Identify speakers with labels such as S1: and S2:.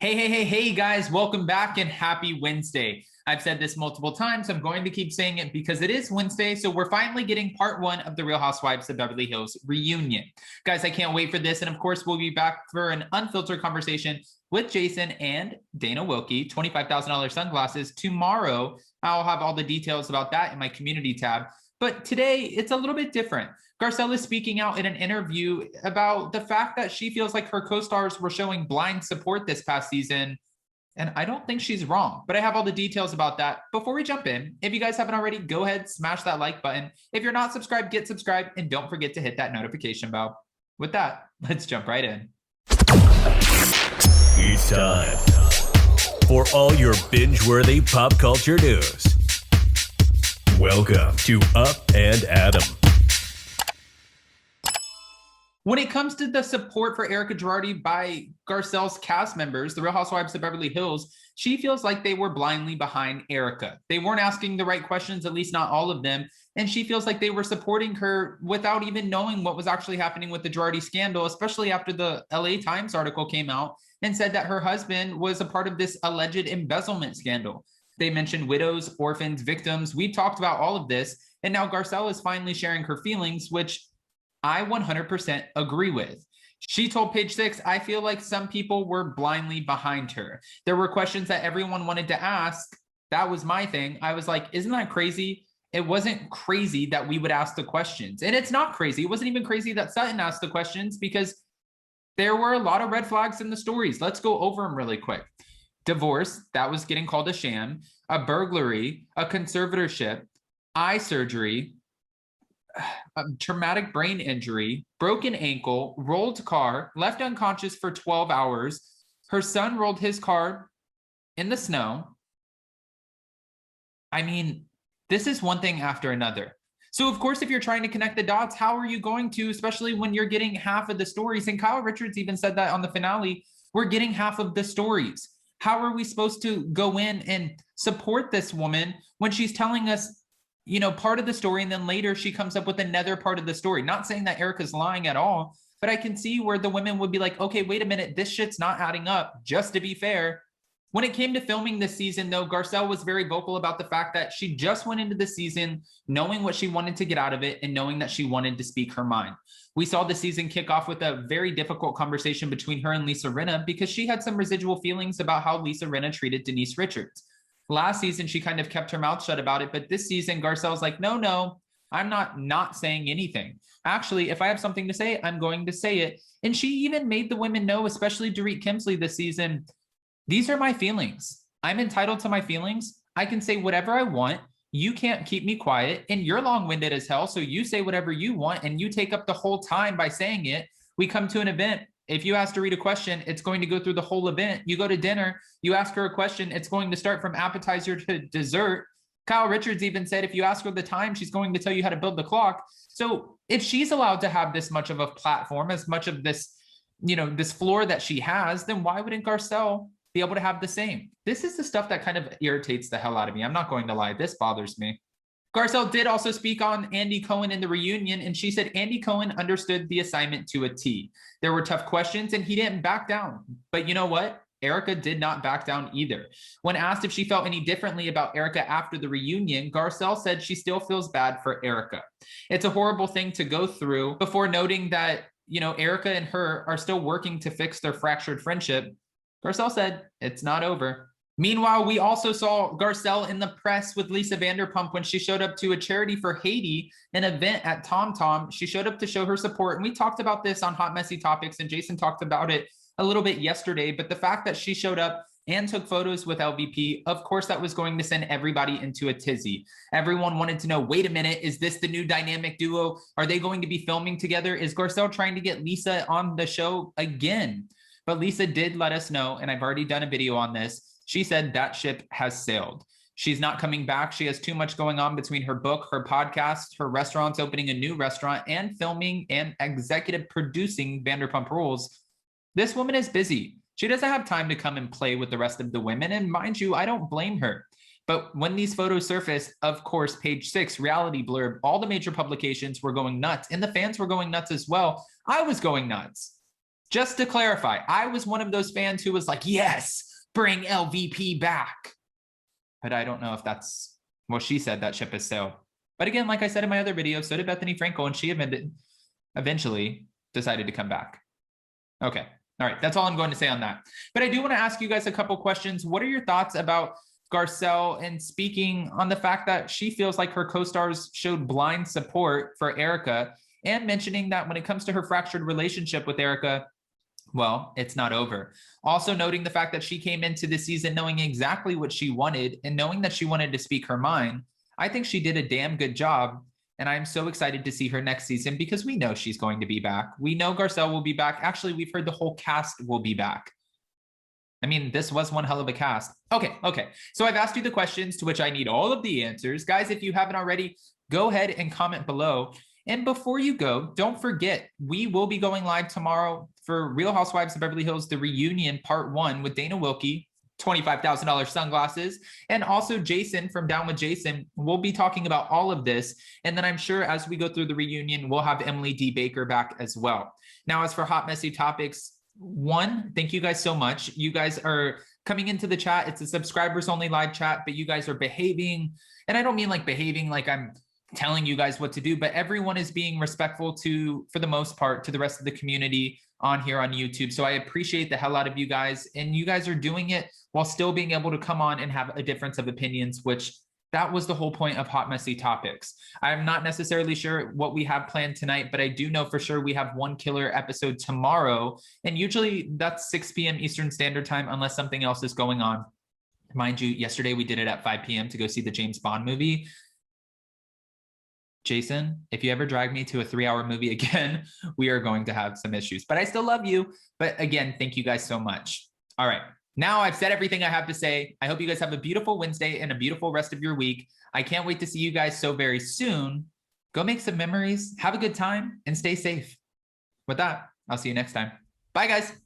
S1: Hey, guys, welcome back and happy Wednesday. I've said this multiple times. I'm going to keep saying it because it is Wednesday. So we're finally getting part one of the Real Housewives of Beverly Hills reunion. Guys, I can't wait for this. And of course, we'll be back for an unfiltered conversation with Jason and Dana Wilkie, $25,000 sunglasses. Tomorrow, I'll have all the details about that in my community tab. But today, it's a little bit different. Garcelle is speaking out in an interview about the fact that she feels like her co-stars were showing blind support this past season. And I don't think she's wrong, but I have all the details about that. Before we jump in, if you guys haven't already, go ahead, smash that like button. If you're not subscribed, get subscribed, and don't forget to hit that notification bell. With that, let's jump right in.
S2: It's time for all your binge-worthy pop culture news. Welcome to Up and Adam.
S1: When it comes to the support for Erika Girardi by Garcelle's cast members, the Real Housewives of Beverly Hills, she feels like they were blindly behind Erika. They weren't asking the right questions, at least not all of them. And she feels like they were supporting her without even knowing what was actually happening with the Girardi scandal, especially after the LA Times article came out and said that her husband was a part of this alleged embezzlement scandal. They mentioned widows, orphans, victims. We talked about all of this. And now Garcelle is finally sharing her feelings, which I 100% agree with. She told Page Six, I feel like some people were blindly behind her. There were questions that everyone wanted to ask. That was my thing. I was like, isn't that crazy? It wasn't crazy that we would ask the questions. And it's not crazy. It wasn't even crazy that Sutton asked the questions because there were a lot of red flags in the stories. Let's go over them really quick. Divorce, that was getting called a sham. A burglary, a conservatorship, eye surgery, a traumatic brain injury, broken ankle, rolled car, left unconscious for 12 hours. Her son rolled his car in the snow. I mean, this is one thing after another. So, of course, if you're trying to connect the dots, how are you going to, especially when you're getting half of the stories? And Kyle Richards even said that on the finale, we're getting half of the stories. How are we supposed to go in and support this woman when she's telling us, you know, part of the story, and then later she comes up with another part of the story? Not saying that Erika's lying at all, but I can see where the women would be like, okay, wait a minute, this shit's not adding up, just to be fair. When it came to filming this season, though, Garcelle was very vocal about the fact that she just went into the season knowing what she wanted to get out of it and knowing that she wanted to speak her mind. We saw the season kick off with a very difficult conversation between her and Lisa Rinna because she had some residual feelings about how Lisa Rinna treated Denise Richards. Last season, she kind of kept her mouth shut about it. But this season, Garcelle's like, no, I'm not saying anything. Actually, if I have something to say, I'm going to say it. And she even made the women know, especially Dorit Kemsley this season, these are my feelings. I'm entitled to my feelings. I can say whatever I want. You can't keep me quiet. And you're long-winded as hell. So you say whatever you want and you take up the whole time by saying it. We come to an event. If you ask to read a question, it's going to go through the whole event. You go to dinner, you ask her a question, it's going to start from appetizer to dessert. Kyle Richards even said if you ask her the time, she's going to tell you how to build the clock. So if she's allowed to have this much of a platform, as much of this, you know, this floor that she has, then why wouldn't Garcelle be able to have the same? This is the stuff that kind of irritates the hell out of me. I'm not going to lie. This bothers me. Garcelle did also speak on Andy Cohen in the reunion, and she said Andy Cohen understood the assignment to a T. There were tough questions, and he didn't back down. But you know what? Erika did not back down either. When asked if she felt any differently about Erika after the reunion, Garcelle said she still feels bad for Erika. It's a horrible thing to go through, before noting that, you know, Erika and her are still working to fix their fractured friendship. Garcelle said it's not over. Meanwhile, we also saw Garcelle in the press with Lisa Vanderpump when she showed up to a charity for Haiti, an event at Tom Tom. She showed up to show her support. And we talked about this on Hot Messy Topics, and Jason talked about it a little bit yesterday. But the fact that she showed up and took photos with LVP, of course, that was going to send everybody into a tizzy. Everyone wanted to know, wait a minute, is this the new dynamic duo? Are they going to be filming together? Is Garcelle trying to get Lisa on the show again? But Lisa did let us know, and I've already done a video on this. She said that ship has sailed. She's not coming back. She has too much going on between her book, her podcast, her restaurants, opening a new restaurant, and filming and executive producing Vanderpump Rules. This woman is busy. She doesn't have time to come and play with the rest of the women. And mind you, I don't blame her. But when these photos surfaced, of course, Page Six, Reality Blurb, all the major publications were going nuts. And the fans were going nuts as well. I was going nuts. Just to clarify, I was one of those fans who was like, yes, bring LVP back. But I don't know if that's, well, she said that ship has sailed. But again, like I said in my other video, so did Bethany Frankel, and she eventually decided to come back. Okay. All right. That's all I'm going to say on that. But I do want to ask you guys a couple questions. What are your thoughts about Garcelle and speaking on the fact that she feels like her co-stars showed blind support for Erika, and mentioning that when it comes to her fractured relationship with Erika, well, it's not over. Also noting the fact that she came into this season knowing exactly what she wanted and knowing that she wanted to speak her mind. I think she did a damn good job. And I'm so excited to see her next season because we know she's going to be back. We know Garcelle will be back. Actually, we've heard the whole cast will be back. I mean, this was one hell of a cast. Okay. So I've asked you the questions to which I need all of the answers. Guys, if you haven't already, go ahead and comment below. And before you go, don't forget, we will be going live tomorrow for Real Housewives of Beverly Hills, the reunion part 1 with Dana Wilkie, $25,000 sunglasses, and also Jason from Down with Jason. We'll be talking about all of this. And then I'm sure as we go through the reunion, we'll have Emily D. Baker back as well. Now, as for Hot Messy Topics, 1, thank you guys so much. You guys are coming into the chat. It's a subscribers only live chat, but you guys are behaving. And I don't mean like behaving like I'm telling you guys what to do, but everyone is being respectful to, for the most part, to the rest of the community on here on YouTube. So I appreciate the hell out of you guys, and you guys are doing it while still being able to come on and have a difference of opinions, which that was the whole point of Hot Messy Topics. I'm not necessarily sure what we have planned tonight, but I do know for sure we have one killer episode tomorrow. And usually that's 6 p.m. Eastern Standard Time, unless something else is going on. Mind you, yesterday we did it at 5 p.m. to go see the James Bond movie. Jason, if you ever drag me to a 3-hour movie again, we are going to have some issues, but I still love you. But again, thank you guys so much. All right. Now I've said everything I have to say. I hope you guys have a beautiful Wednesday and a beautiful rest of your week. I can't wait to see you guys so very soon. Go make some memories, have a good time, and stay safe. With that, I'll see you next time. Bye, guys.